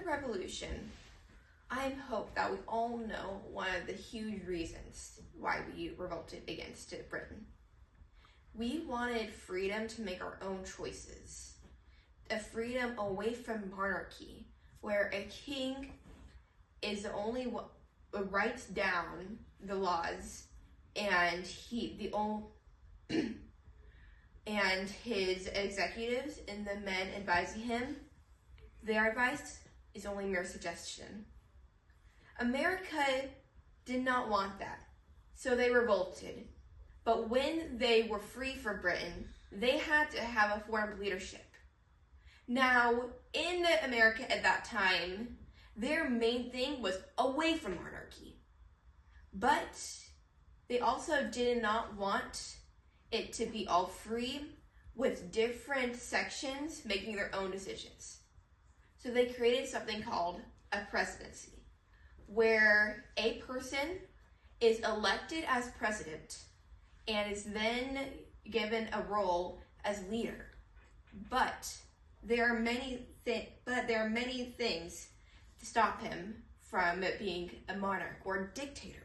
the Revolution, I hope that we all know one of the huge reasons why we revolted against Britain. We wanted freedom to make our own choices, a freedom away from monarchy, where a king is the only one who writes down the laws, and and his executives and the men advising him, their advice is only mere suggestion. America did not want that, so they revolted. But when they were free from Britain, they had to have a form of leadership. Now, in America at that time, their main thing was away from monarchy. But they also did not want it to be all free with different sections making their own decisions. So they created something called a presidency, where a person is elected as president and is then given a role as leader. But there are many things to stop him from being a monarch or a dictator.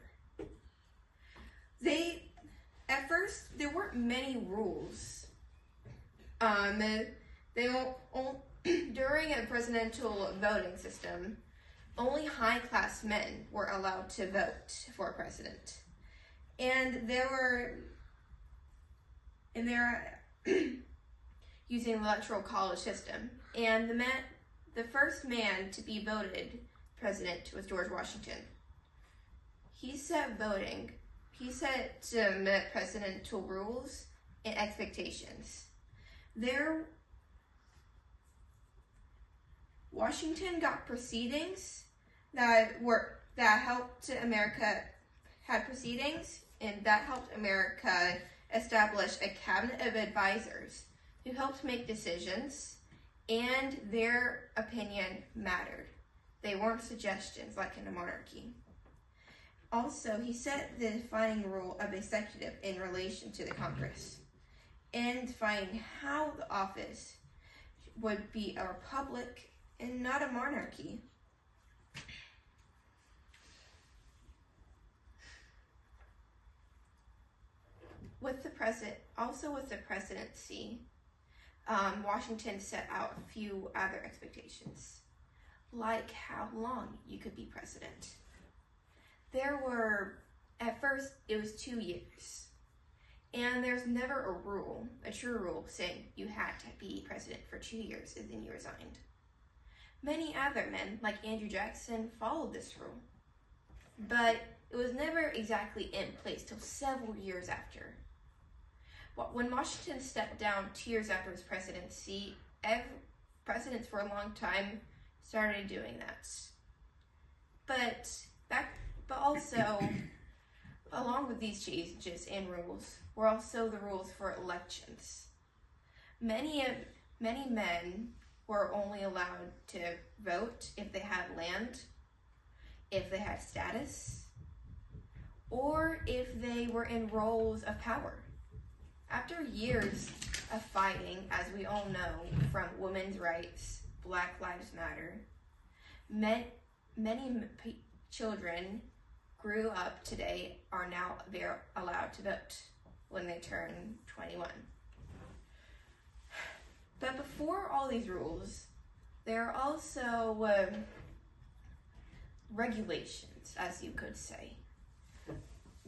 At first, there weren't many rules. During a presidential voting system, only high-class men were allowed to vote for a president. And they're using the electoral college system. And the first man to be voted president was George Washington. He set presidential rules and expectations. Washington got proceedings that helped America had proceedings, and that helped America establish a cabinet of advisors who helped make decisions, and their opinion mattered. They weren't suggestions like in a monarchy. Also, he set the defining role of executive in relation to the Congress, and defining how the office would be a republic and not a monarchy. With the presidency, Washington set out a few other expectations, like how long you could be president. At first, it was 2 years. And there's never a true rule saying you had to be president for 2 years and then you resigned. Many other men, like Andrew Jackson, followed this rule. But it was never exactly in place till several years after. When Washington stepped down 2 years after his presidency, presidents for a long time started doing that. But also, along with these changes and rules, were also the rules for elections. Many men were only allowed to vote if they had land, if they had status, or if they were in roles of power. After years of fighting, as we all know, from women's rights, Black Lives Matter, many children grew up today are now allowed to vote when they turn 21. But before all these rules, there are also regulations, as you could say.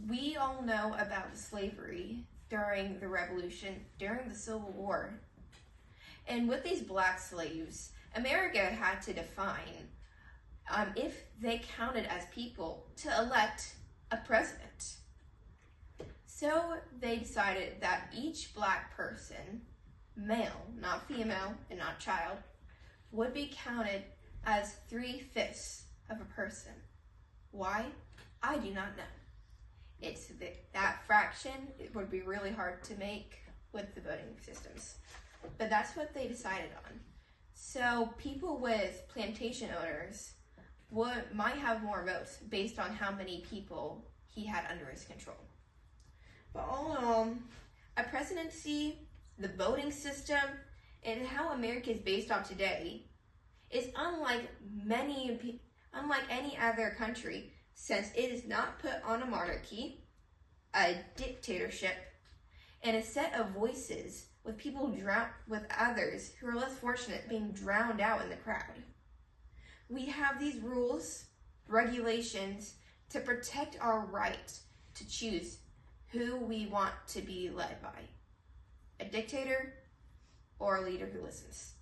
We all know about slavery during the Revolution, during the Civil War. And with these black slaves, America had to define if they counted as people to elect a president. So they decided that each black person, male, not female, and not child, would be counted as 3/5 of a person. Why? I do not know. It's that fraction, it would be really hard to make with the voting systems. But that's what they decided on. So people with plantation owners might have more votes based on how many people he had under his control. But all in all, a presidency, the voting system, and how America is based on today is unlike any other country, since it is not put on a monarchy, a dictatorship, and a set of voices with with others who are less fortunate being drowned out in the crowd. We have these rules, regulations to protect our right to choose who we want to be led by, a dictator or a leader who listens.